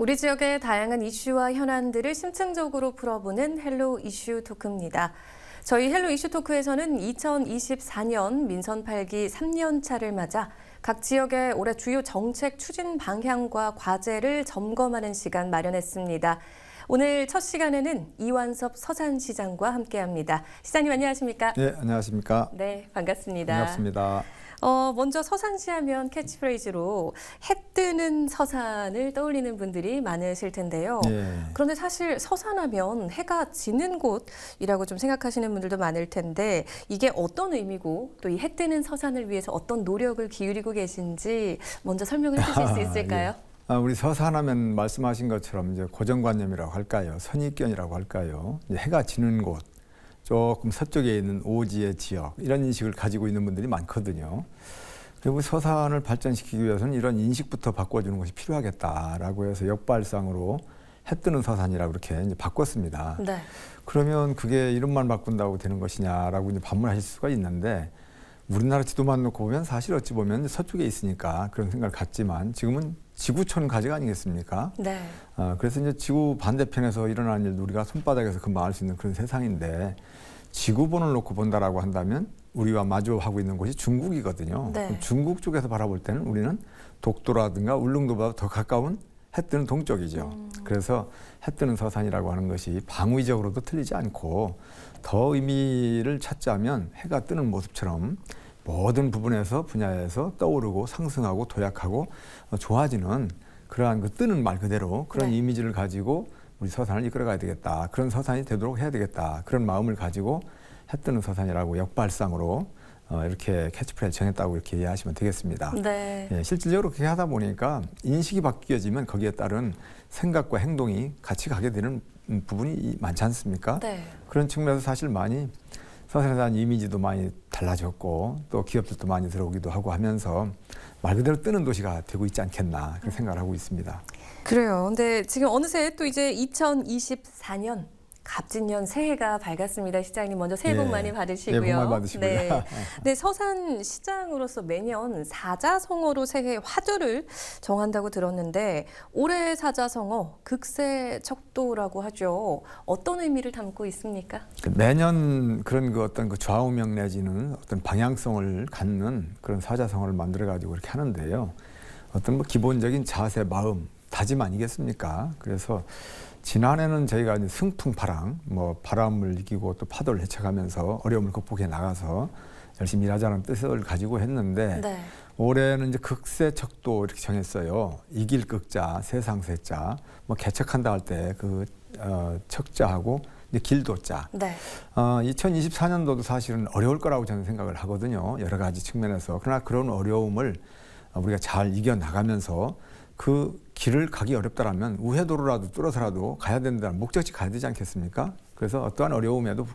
우리 지역의 다양한 이슈와 현안들을 심층적으로 풀어보는 헬로 이슈 토크입니다. 저희 헬로 이슈 토크에서는 2024년 민선 8기 3년차를 맞아 각 지역의 올해 주요 정책 추진 방향과 과제를 점검하는 시간 마련했습니다. 오늘 첫 시간에는 이완섭 서산시장과 함께합니다. 시장님 안녕하십니까? 네, 안녕하십니까? 네, 반갑습니다. 반갑습니다. 먼저 서산시 하면 캐치프레이즈로 해 뜨는 서산을 떠올리는 분들이 많으실 텐데요. 예. 그런데 사실 서산하면 해가 지는 곳이라고 좀 생각하시는 분들도 많을 텐데 이게 어떤 의미고 또 이 해 뜨는 서산을 위해서 어떤 노력을 기울이고 계신지 먼저 설명을 해주실 수 있을까요? 예. 우리 서산하면 말씀하신 것처럼 이제 고정관념이라고 할까요? 선입견이라고 할까요? 이제 해가 지는 곳. 조금 서쪽에 있는 오지의 지역 이런 인식을 가지고 있는 분들이 많거든요. 그리고 서산을 발전시키기 위해서는 이런 인식부터 바꿔주는 것이 필요하겠다라고 해서 역발상으로 해 뜨는 서산이라고 그렇게 이제 바꿨습니다. 네. 그러면 그게 이름만 바꾼다고 되는 것이냐라고 이제 반문하실 수가 있는데 우리나라 지도만 놓고 보면 사실 어찌 보면 서쪽에 있으니까 그런 생각을 갖지만 지금은 지구촌 가지가 아니겠습니까? 네. 그래서 이제 지구 반대편에서 일어나는 일도 우리가 손바닥에서 금방 알 수 있는 그런 세상인데 지구본을 놓고 본다라고 한다면 우리와 마주하고 있는 곳이 중국이거든요. 네. 그럼 중국 쪽에서 바라볼 때는 우리는 독도라든가 울릉도보다 더 가까운 해 뜨는 동쪽이죠. 그래서 해 뜨는 서산이라고 하는 것이 방위적으로도 틀리지 않고 더 의미를 찾자면 해가 뜨는 모습처럼 모든 부분에서 분야에서 떠오르고 상승하고 도약하고 좋아지는 그러한 그 뜨는 말 그대로 그런 네. 이미지를 가지고 우리 서산을 이끌어가야 되겠다. 그런 서산이 되도록 해야 되겠다. 그런 마음을 가지고 해 뜨는 서산이라고 역발상으로 이렇게 캐치프레이즈 정했다고 이렇게 이해하시면 되겠습니다. 네. 예, 실질적으로 그렇게 하다 보니까 인식이 바뀌어지면 거기에 따른 생각과 행동이 같이 가게 되는 부분이 많지 않습니까? 네. 그런 측면에서 사실 많이 서산에 대한 이미지도 많이 달라졌고 또 기업들도 많이 들어오기도 하고 하면서 말 그대로 뜨는 도시가 되고 있지 않겠나 그렇게 생각을 하고 있습니다. 그래요. 근데 지금 어느새 또 이제 2024년 갑진년 새해가 밝았습니다. 시장님 먼저 새해 복 예. 많이 받으시고요. 복 많이 받으시고요. 네. 네, 서산 시장으로서 매년 사자성어로 새해 화두를 정한다고 들었는데 올해 사자성어 극세척도라고 하죠. 어떤 의미를 담고 있습니까? 매년 그런 그 어떤 그 좌우명 내지는 어떤 방향성을 갖는 그런 사자성어를 만들어 가지고 이렇게 하는데요. 어떤 뭐 기본적인 자세, 마음, 다짐 아니겠습니까? 그래서 지난해는 저희가 이제 승풍파랑 뭐 바람을 이기고 또 파도를 헤쳐가면서 어려움을 극복해 나가서 열심히 일하자는 뜻을 가지고 했는데 네. 올해는 이제 극세척도 이렇게 정했어요. 이길 극자, 세상세자, 뭐 개척한다 할 때 그 척자하고 이제 길도자. 네. 2024년도도 사실은 어려울 거라고 저는 생각을 하거든요. 여러 가지 측면에서. 그러나 그런 어려움을 우리가 잘 이겨 나가면서 그 길을 가기 어렵다라면 우회도로라도 뚫어서라도 가야 된다는 목적지 가야 되지 않겠습니까? 그래서 어떠한 어려움에도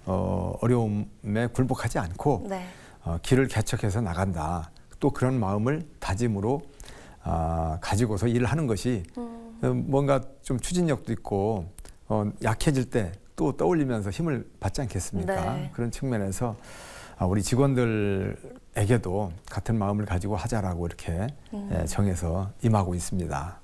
어려움에 굴복하지 않고 네. 길을 개척해서 나간다. 또 그런 마음을 다짐으로 가지고서 일을 하는 것이 뭔가 좀 추진력도 있고 약해질 때 또 떠올리면서 힘을 받지 않겠습니까? 네. 그런 측면에서 우리 직원들에게도 같은 마음을 가지고 하자라고 이렇게 정해서 임하고 있습니다.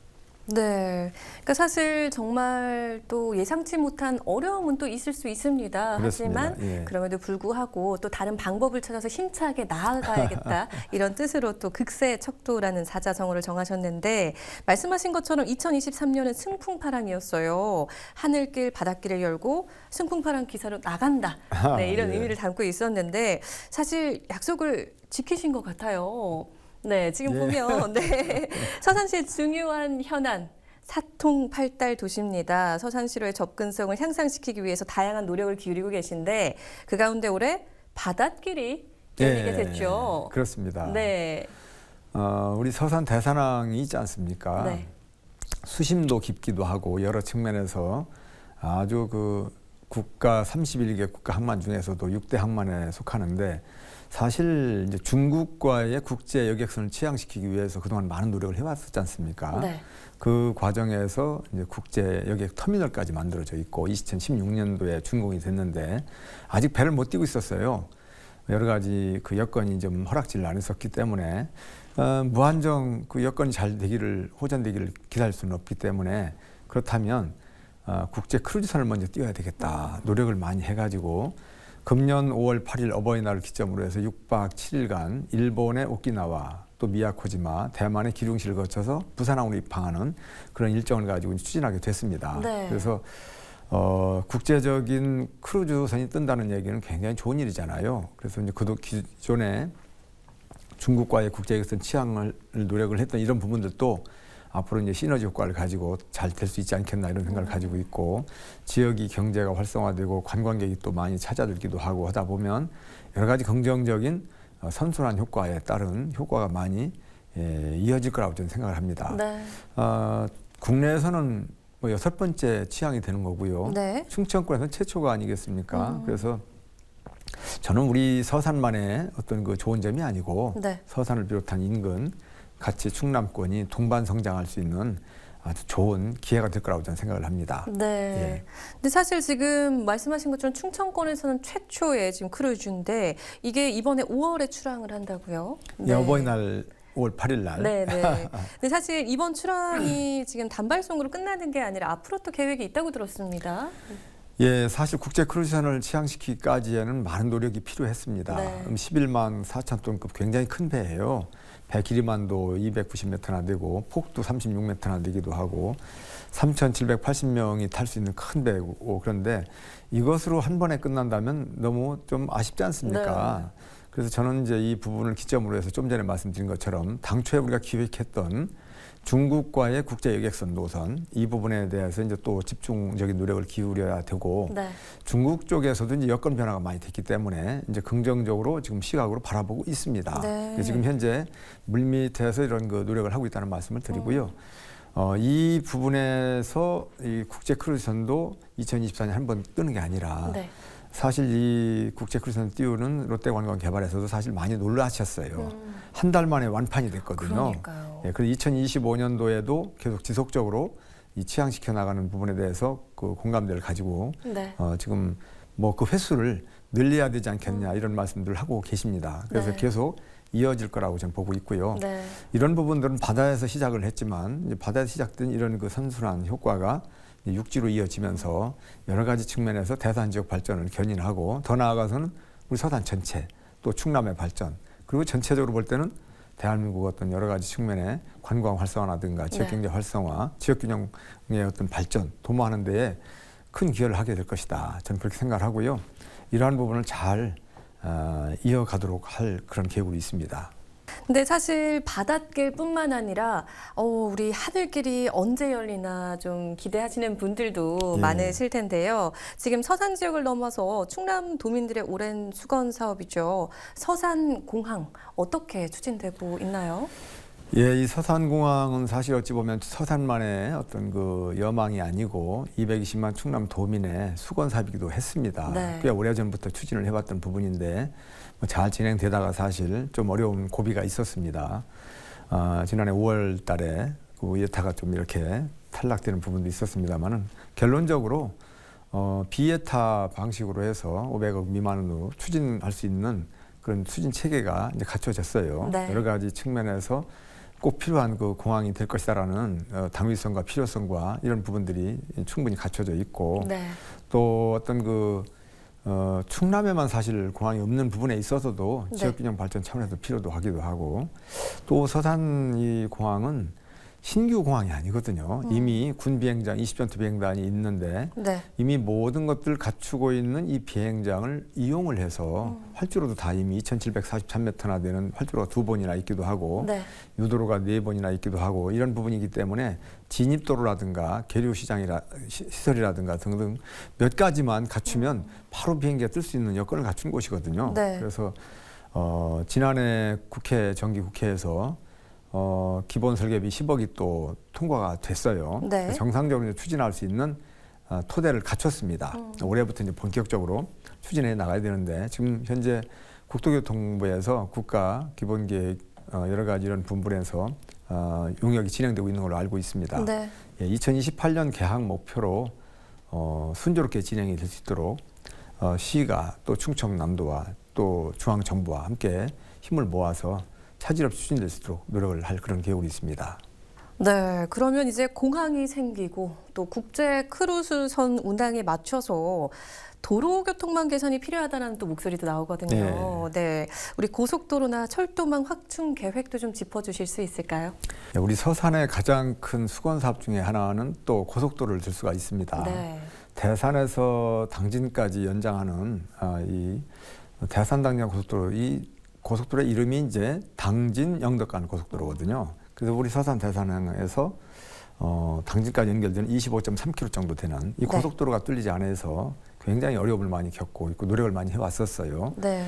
네. 그러니까 사실 정말 또 예상치 못한 어려움은 또 있을 수 있습니다. 그렇습니다. 하지만 예. 그럼에도 불구하고 또 다른 방법을 찾아서 힘차게 나아가야겠다. 이런 뜻으로 또 극세척도라는 사자성어를 정하셨는데 말씀하신 것처럼 2023년은 승풍파랑이었어요. 하늘길 바닷길을 열고 승풍파랑 기사로 나간다. 네, 이런 예. 의미를 담고 있었는데 사실 약속을 지키신 것 같아요. 네, 지금 보면 네, 서산시의 중요한 현안 사통팔달 도시입니다. 서산시로의 접근성을 향상시키기 위해서 다양한 노력을 기울이고 계신데 그 가운데 올해 바닷길이 열리게 됐죠. 그렇습니다. 네, 우리 서산 대산항이 있지 않습니까? 네, 수심도 깊기도 하고 여러 측면에서 아주 그 국가 31개 국가 항만 중에서도 6대 항만에 속하는데 사실 이제 중국과의 국제 여객선을 취항시키기 위해서 그동안 많은 노력을 해왔었지 않습니까? 네. 그 과정에서 이제 국제 여객 터미널까지 만들어져 있고 2016년도에 준공이 됐는데 아직 배를 못 띄고 있었어요. 여러 가지 그 여건이 좀 허락지를 않았었기 때문에 무한정 그 여건이 잘 되기를 호전되기를 기다릴 수는 없기 때문에 그렇다면 국제 크루즈선을 먼저 띄워야 되겠다 노력을 많이 해가지고 금년 5월 8일 어버이날을 기점으로 해서 6박 7일간 일본의 오키나와 또 미야코지마, 대만의 기륭시를 거쳐서 부산항으로 입항하는 그런 일정을 가지고 추진하게 됐습니다. 네. 그래서 국제적인 크루즈선이 뜬다는 얘기는 굉장히 좋은 일이잖아요. 그래서 이제 그도 기존에 중국과의 국제선 취항을 노력을 했던 이런 부분들도 앞으로 이제 시너지 효과를 가지고 잘 될 수 있지 않겠나 이런 생각을 가지고 있고 지역이 경제가 활성화되고 관광객이 또 많이 찾아들기도 하고 하다 보면 여러 가지 긍정적인 선순환 효과에 따른 효과가 많이 이어질 거라고 저는 생각을 합니다. 네. 국내에서는 뭐 6번째 취항이 되는 거고요. 네. 충청권에서는 최초가 아니겠습니까? 그래서 저는 우리 서산만의 어떤 그 좋은 점이 아니고 네. 서산을 비롯한 인근 같이 충남권이 동반 성장할 수 있는 아주 좋은 기회가 될 거라고 저는 생각을 합니다. 네. 예. 근데 사실 지금 말씀하신 것처럼 충청권에서는 최초의 지금 크루즈인데 이게 이번에 5월에 출항을 한다고요? 네. 어버이날 5월 8일 날. 네, 네. 근데 사실 이번 출항이 지금 단발송으로 끝나는 게 아니라 앞으로 또 계획이 있다고 들었습니다. 예, 사실 국제 크루즈선을 취항시키기까지에는 많은 노력이 필요했습니다. 네. 11만 4천 톤급 굉장히 큰 배예요. 배 길이만도 290m나 되고 폭도 36m나 되기도 하고 3,780명이 탈 수 있는 큰 배고 그런데 이것으로 한 번에 끝난다면 너무 좀 아쉽지 않습니까? 네. 그래서 저는 이제 이 부분을 기점으로 해서 좀 전에 말씀드린 것처럼 당초에 우리가 기획했던 중국과의 국제 여객선 노선 이 부분에 대해서 이제 또 집중적인 노력을 기울여야 되고 네. 중국 쪽에서도 이제 여건 변화가 많이 됐기 때문에 이제 긍정적으로 지금 시각으로 바라보고 있습니다. 네. 지금 현재 물밑에서 이런 그 노력을 하고 있다는 말씀을 드리고요. 이 부분에서 이 국제 크루즈선도 2024년 한 번 뜨는 게 아니라 네. 사실 이 국제 크루즈선 띄우는 롯데관광개발에서도 사실 많이 놀라셨어요. 한 달 만에 완판이 됐거든요. 그러니까요. 예, 그리고 2025년도에도 계속 지속적으로 이 취항시켜 나가는 부분에 대해서 그 공감대를 가지고 네. 지금 뭐 그 횟수를 늘려야 되지 않겠냐 이런 말씀들을 하고 계십니다. 그래서 네. 계속 이어질 거라고 저는 보고 있고요. 네. 이런 부분들은 바다에서 시작을 했지만 이제 바다에서 시작된 이런 그 선순환 효과가 육지로 이어지면서 여러 가지 측면에서 대산 지역 발전을 견인하고 더 나아가서는 우리 서산 전체 또 충남의 발전 그리고 전체적으로 볼 때는 대한민국 어떤 여러 가지 측면의 관광 활성화라든가 지역 경제 활성화, 지역 균형의 어떤 발전 도모하는 데에 큰 기여를 하게 될 것이다. 저는 그렇게 생각을 하고요. 이러한 부분을 잘 이어가도록 할 그런 계획으로 있습니다. 근데 사실 바닷길뿐만 아니라 우리 하늘길이 언제 열리나 좀 기대하시는 분들도 예. 많으실 텐데요. 지금 서산 지역을 넘어서 충남 도민들의 오랜 수건 사업이죠. 서산공항 어떻게 추진되고 있나요? 예, 이 서산공항은 사실 어찌 보면 서산만의 어떤 그 여망이 아니고 220만 충남 도민의 수건 사업이기도 했습니다. 네. 꽤 오래전부터 추진을 해왔던 부분인데 잘 진행되다가 사실 좀 어려운 고비가 있었습니다. 지난해 5월 달에 그 예타가 좀 이렇게 탈락되는 부분도 있었습니다만은 결론적으로 비예타 방식으로 해서 500억 미만으로 추진할 수 있는 그런 추진 체계가 이제 갖춰졌어요. 네. 여러 가지 측면에서 꼭 필요한 그 공항이 될 것이다라는 당위성과 필요성과 이런 부분들이 충분히 갖춰져 있고 네. 또 어떤 그 충남에만 사실 공항이 없는 부분에 있어서도 네. 지역균형 발전 차원에서 필요도 하기도 하고 또 서산 이 공항은 신규 공항이 아니거든요. 이미 군 비행장 20전투 비행단이 있는데 네. 이미 모든 것들 갖추고 있는 이 비행장을 이용을 해서 활주로도 다 이미 2,743m나 되는 활주로가 2번이나 있기도 하고 네. 유도로가 4번이나 있기도 하고 이런 부분이기 때문에 진입도로라든가 계류시설이라든가 등등 몇 가지만 갖추면 바로 비행기가 뜰 수 있는 여건을 갖춘 곳이거든요. 네. 그래서 지난해 정기국회에서 기본 설계비 10억이 또 통과가 됐어요. 네. 정상적으로 이제 추진할 수 있는 토대를 갖췄습니다. 올해부터 이제 본격적으로 추진해 나가야 되는데 지금 현재 국토교통부에서 국가 기본계획 여러 가지 이런 분분에서 용역이 진행되고 있는 걸로 알고 있습니다. 네. 예, 2028년 개항 목표로 순조롭게 진행이 될 수 있도록 시가 또 충청남도와 또 중앙 정부와 함께 힘을 모아서 차질 없이 추진될 수 있도록 노력을 할 그런 계획이 있습니다. 네, 그러면 이제 공항이 생기고 또 국제 크루즈선 운항에 맞춰서 도로교통망 개선이 필요하다는 또 목소리도 나오거든요. 네, 우리 고속도로나 철도망 확충 계획도 좀 짚어주실 수 있을까요? 우리 서산의 가장 큰 수건 사업 중에 하나는 또 고속도로를 들 수가 있습니다. 네. 대산에서 당진까지 연장하는 이 대산당진 고속도로, 이 고속도로의 이름이 이제 당진 영덕간 고속도로거든요. 그래서 우리 서산 대산항에서 당진까지 연결되는 25.3km 정도 되는 이 고속도로가 뚫리지 않아서 굉장히 어려움을 많이 겪고 있고 노력을 많이 해왔었어요. 네.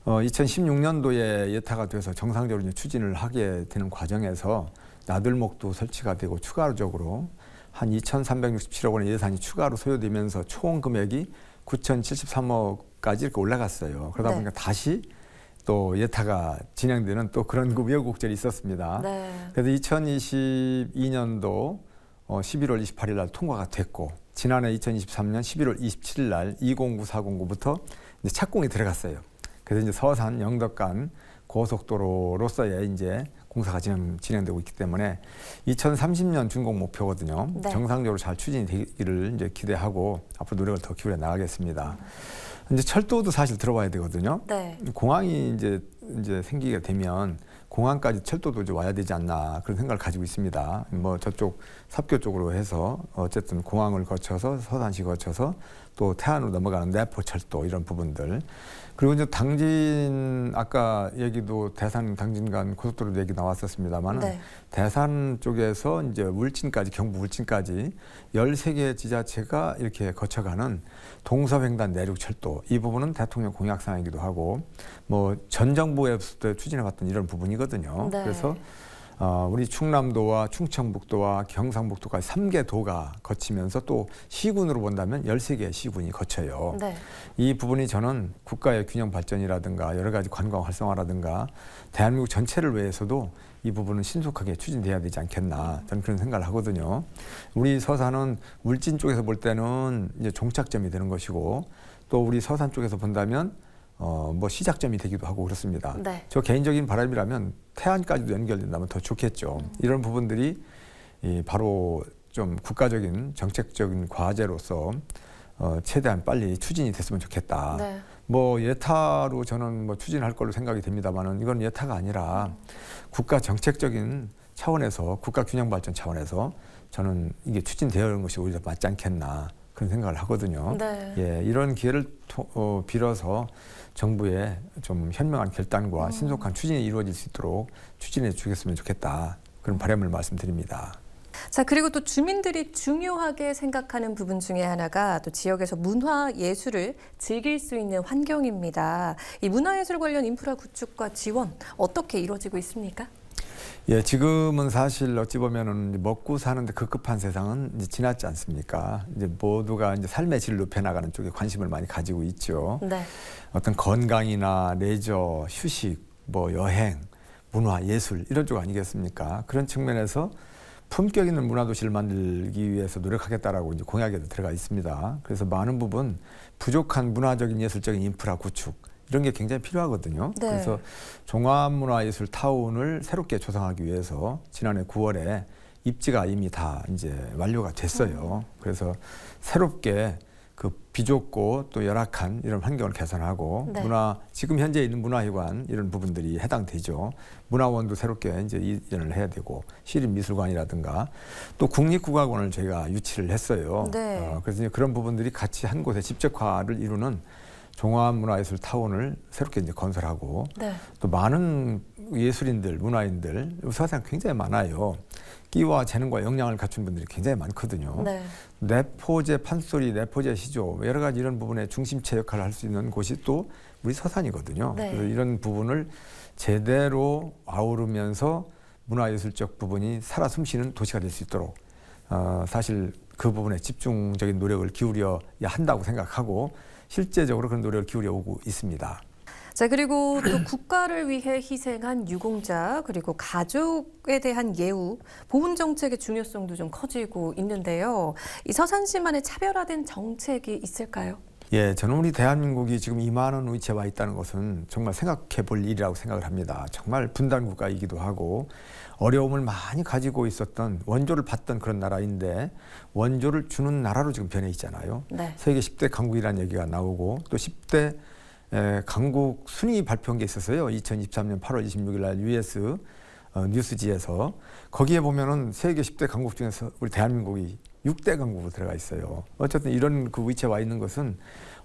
2016년도에 예타가 돼서 정상적으로 이제 추진을 하게 되는 과정에서 나들목도 설치가 되고 추가적으로 한 2,367억 원의 예산이 추가로 소요되면서 총 금액이 9,073억까지 이렇게 올라갔어요. 그러다 네. 보니까 다시 또 예타가 진행되는 또 그런 우여곡절이 있었습니다. 네. 그래서 2022년도 11월 28일 날 통과가 됐고 지난해 2023년 11월 27일 날 209409부터 이제 착공이 들어갔어요. 그래서 이제 서산 영덕간 고속도로로서의 이제 공사가 진행되고 있기 때문에 2030년 준공 목표거든요. 네. 정상적으로 잘 추진이 되기를 이제 기대하고 앞으로 노력을 더 기울여 나가겠습니다. 이제 철도도 사실 들어와야 되거든요. 네. 공항이 이제 생기게 되면 공항까지 철도도 이제 와야 되지 않나 그런 생각을 가지고 있습니다. 뭐 저쪽 삽교 쪽으로 해서 어쨌든 공항을 거쳐서 서산시 거쳐서 또 태안으로 넘어가는 내포철도 이런 부분들. 그리고 이제 당진 아까 얘기도 대산 당진 간 고속도로 얘기 나왔었습니다만은 네. 대산 쪽에서 이제 울진까지 경북 울진까지 13개 지자체가 이렇게 거쳐가는 동서횡단 내륙철도 이 부분은 대통령 공약사항이기도 하고 뭐 전 정부에서도 추진해왔던 이런 부분이거든요. 네. 그래서 우리 충남도와 충청북도와 경상북도까지 3개 도가 거치면서 또 시군으로 본다면 13개의 시군이 거쳐요. 네. 이 부분이 저는 국가의 균형 발전이라든가 여러 가지 관광 활성화라든가 대한민국 전체를 위해서도 이 부분은 신속하게 추진돼야 되지 않겠나 저는 그런 생각을 하거든요. 우리 서산은 울진 쪽에서 볼 때는 이제 종착점이 되는 것이고 또 우리 서산 쪽에서 본다면 뭐 시작점이 되기도 하고 그렇습니다. 네. 저 개인적인 바람이라면 태안까지도 연결된다면 더 좋겠죠. 이런 부분들이 바로 좀 국가적인 정책적인 과제로서 최대한 빨리 추진이 됐으면 좋겠다. 네. 뭐 예타로 저는 뭐 추진할 걸로 생각이 됩니다만은 이건 예타가 아니라 국가 정책적인 차원에서 국가 균형 발전 차원에서 저는 이게 추진되어 있는 것이 오히려 맞지 않겠나 그런 생각을 하거든요. 네. 예, 이런 기회를 빌어서 정부의 좀 현명한 결단과 신속한 추진이 이루어질 수 있도록 추진해 주겠으면 좋겠다. 그런 바람을 말씀드립니다. 자, 그리고 또 주민들이 중요하게 생각하는 부분 중에 하나가 또 지역에서 문화예술을 즐길 수 있는 환경입니다. 이 문화예술 관련 인프라 구축과 지원 어떻게 이루어지고 있습니까? 예, 지금은 사실 어찌 보면은 먹고 사는데 급급한 세상은 이제 지났지 않습니까? 이제 모두가 이제 삶의 질을 높여나가는 쪽에 관심을 많이 가지고 있죠. 네. 어떤 건강이나 레저, 휴식, 뭐 여행, 문화, 예술 이런 쪽 아니겠습니까? 그런 측면에서 품격 있는 문화도시를 만들기 위해서 노력하겠다라고 이제 공약에도 들어가 있습니다. 그래서 많은 부분 부족한 문화적인 예술적인 인프라 구축 이런 게 굉장히 필요하거든요. 네. 그래서 종합문화예술 타운을 새롭게 조성하기 위해서 지난해 9월에 입지가 이미 다 이제 완료가 됐어요. 그래서 새롭게 그 비좁고 또 열악한 이런 환경을 개선하고 네. 지금 현재 있는 문화회관 이런 부분들이 해당되죠. 문화원도 새롭게 이제 이전을 해야 되고 시립미술관이라든가 또 국립국악원을 저희가 유치를 했어요. 네. 그래서 이제 그런 부분들이 같이 한 곳에 집적화를 이루는 종합문화예술 타운을 새롭게 이제 건설하고 네. 또 많은 예술인들, 문화인들 서산 굉장히 많아요. 끼와 재능과 역량을 갖춘 분들이 굉장히 많거든요. 네. 내포제 판소리, 내포제 시조 여러 가지 이런 부분에 중심체 역할을 할 수 있는 곳이 또 우리 서산이거든요. 네. 그래서 이런 부분을 제대로 아우르면서 문화예술적 부분이 살아 숨쉬는 도시가 될 수 있도록 사실 그 부분에 집중적인 노력을 기울여야 한다고 생각하고 실제적으로 그런 노력을 기울여 오고 있습니다. 자, 그리고 또 국가를 위해 희생한 유공자 그리고 가족에 대한 예우, 보훈 정책의 중요성도 좀 커지고 있는데요. 이 서산시만의 차별화된 정책이 있을까요? 예, 저는 우리 대한민국이 지금 이만한 위치에 와 있다는 것은 정말 생각해 볼 일이라고 생각을 합니다. 정말 분단 국가이기도 하고 어려움을 많이 가지고 있었던 원조를 받던 그런 나라인데 원조를 주는 나라로 지금 변해 있잖아요. 네. 세계 10대 강국이라는 얘기가 나오고 또 10대 강국 순위 발표한 게 있었어요. 2023년 8월 26일 날 US 뉴스지에서 거기에 보면은 세계 10대 강국 중에서 우리 대한민국이 6대 강국으로 들어가 있어요. 어쨌든 이런 그 위치에 와 있는 것은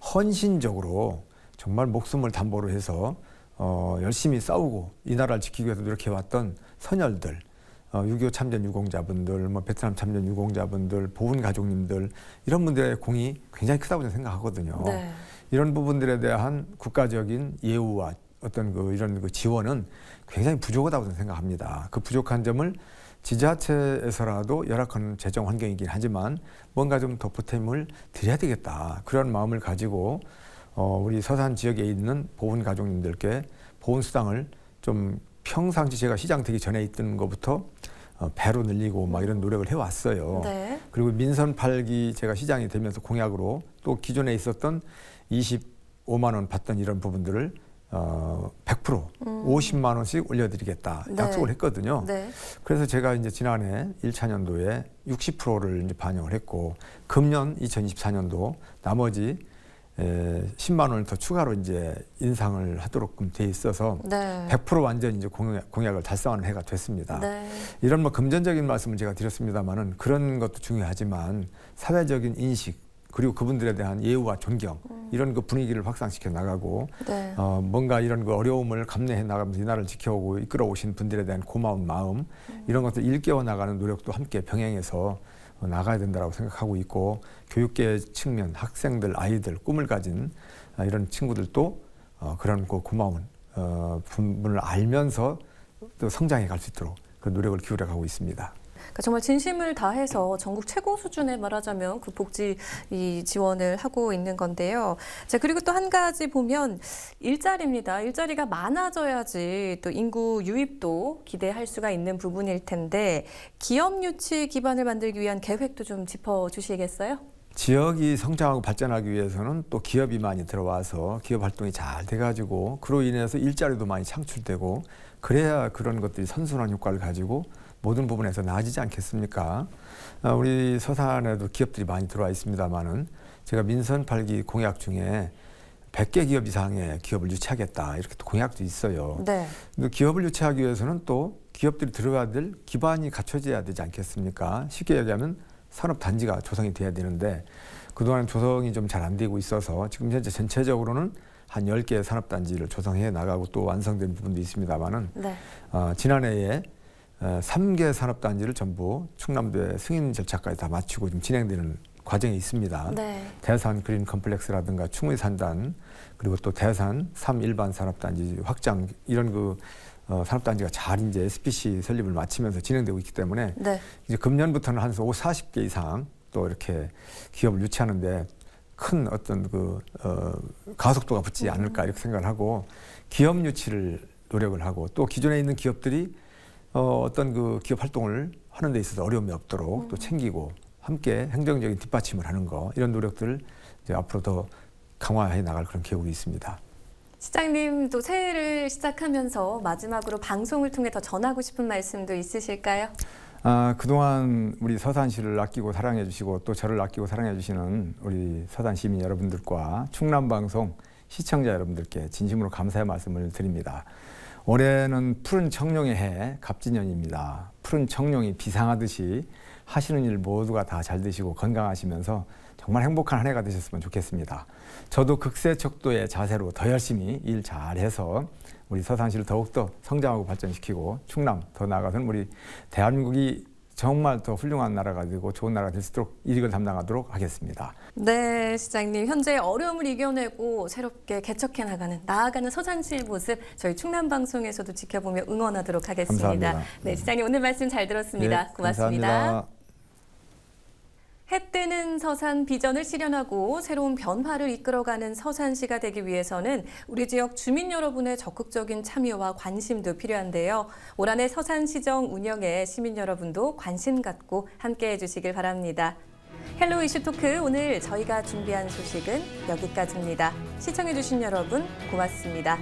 헌신적으로 정말 목숨을 담보로 해서 열심히 싸우고 이 나라를 지키기 위해서 노력해 왔던 선열들, 6.25 참전 유공자분들, 뭐 베트남 참전 유공자분들, 보훈 가족님들 이런 분들의 공이 굉장히 크다고 저는 생각하거든요. 네. 이런 부분들에 대한 국가적인 예우와 어떤 이런 지원은 굉장히 부족하다고 저는 생각합니다. 그 부족한 점을 지자체에서라도 열악한 재정 환경이긴 하지만 뭔가 좀 더 보탬을 드려야 되겠다. 그런 마음을 가지고 우리 서산 지역에 있는 보훈 가족님들께 보훈 수당을 좀 평상시 제가 시장 되기 전에 있던 것부터 배로 늘리고 막 이런 노력을 해왔어요. 네. 그리고 민선 8기 제가 시장이 되면서 공약으로 또 기존에 있었던 25만 원 받던 이런 부분들을 100% 50만 원씩 올려드리겠다 네. 약속을 했거든요. 네. 그래서 제가 이제 지난해 1차년도에 60%를 이제 반영을 했고 금년 2024년도 나머지 10만 원을 더 추가로 이제 인상을 하도록 돼 있어서 네. 100% 완전 이제 공약을 달성하는 해가 됐습니다. 네. 이런 뭐 금전적인 말씀을 제가 드렸습니다만은 그런 것도 중요하지만 사회적인 인식 그리고 그분들에 대한 예우와 존경 이런 그 분위기를 확산시켜 나가고 네. 뭔가 이런 그 어려움을 감내해 나가면서 이 나라를 지켜오고 이끌어 오신 분들에 대한 고마운 마음 이런 것들 일깨워 나가는 노력도 함께 병행해서 나가야 된다고 생각하고 있고 교육계 측면 학생들 아이들 꿈을 가진 이런 친구들도 그런 그 고마운 부분을 알면서 또 성장해 갈 수 있도록 그 노력을 기울여 가고 있습니다. 그러니까 정말 진심을 다해서 전국 최고 수준의 말하자면 그 복지 이 지원을 하고 있는 건데요. 자, 그리고 또 한 가지 보면 일자리입니다. 일자리가 많아져야지 또 인구 유입도 기대할 수가 있는 부분일 텐데 기업 유치 기반을 만들기 위한 계획도 좀 짚어주시겠어요? 지역이 성장하고 발전하기 위해서는 또 기업이 많이 들어와서 기업 활동이 잘 돼가지고 그로 인해서 일자리도 많이 창출되고 그래야 그런 것들이 선순환 효과를 가지고 모든 부분에서 나아지지 않겠습니까? 우리 서산에도 기업들이 많이 들어와 있습니다만은 제가 민선 8기 공약 중에 100개 기업 이상의 기업을 유치하겠다 이렇게 또 공약도 있어요. 네. 근데 기업을 유치하기 위해서는 또 기업들이 들어가야 될 기반이 갖춰져야 되지 않겠습니까? 쉽게 얘기하면 산업단지가 조성이 돼야 되는데 그동안 조성이 좀 잘 안 되고 있어서 지금 현재 전체적으로는 한 10개의 산업단지를 조성해 나가고 또 완성된 부분도 있습니다만은 네. 지난해에 3개 산업단지를 전부 충남도의 승인 절차까지 다 마치고 지금 진행되는 과정이 있습니다. 네. 대산 그린 컴플렉스라든가 충의산단 그리고 또 대산 3일반 산업단지 확장 이런 산업단지가 잘 이제 SPC 설립을 마치면서 진행되고 있기 때문에 네. 이제 금년부터는 한 40개 이상 또 이렇게 기업을 유치하는데 큰 어떤 가속도가 붙지 않을까 이렇게 생각을 하고 기업 유치를 노력을 하고 또 기존에 있는 기업들이 어떤 기업 활동을 하는 데 있어서 어려움이 없도록 또 챙기고 함께 행정적인 뒷받침을 하는 거 이런 노력들을 이제 앞으로 더 강화해 나갈 그런 계획이 있습니다. 시장님도 새해를 시작하면서 마지막으로 방송을 통해 더 전하고 싶은 말씀도 있으실까요? 그동안 우리 서산시를 아끼고 사랑해 주시고 또 저를 아끼고 사랑해 주시는 우리 서산 시민 여러분들과 충남방송 시청자 여러분들께 진심으로 감사의 말씀을 드립니다. 올해는 푸른 청룡의 해 갑진년입니다. 푸른 청룡이 비상하듯이 하시는 일 모두가 다 잘 되시고 건강하시면서 정말 행복한 한 해가 되셨으면 좋겠습니다. 저도 극세척도의 자세로 더 열심히 일 잘해서 우리 서산시를 더욱더 성장하고 발전시키고 충남 더 나아가서는 우리 대한민국이 정말 더 훌륭한 나라가 되고 좋은 나라가 될 수 있도록 일익을 담당하도록 하겠습니다. 네, 시장님. 현재 어려움을 이겨내고 새롭게 개척해 나아가는 서산시의 모습 저희 충남방송에서도 지켜보며 응원하도록 하겠습니다. 감사합니다. 네, 시장님 오늘 말씀 잘 들었습니다. 네, 고맙습니다. 감사합니다. 해 뜨는 서산 비전을 실현하고 새로운 변화를 이끌어가는 서산시가 되기 위해서는 우리 지역 주민 여러분의 적극적인 참여와 관심도 필요한데요. 올 한 해 서산시정 운영에 시민 여러분도 관심 갖고 함께해 주시길 바랍니다. 헬로 이슈 토크 오늘 저희가 준비한 소식은 여기까지입니다. 시청해주신 여러분 고맙습니다.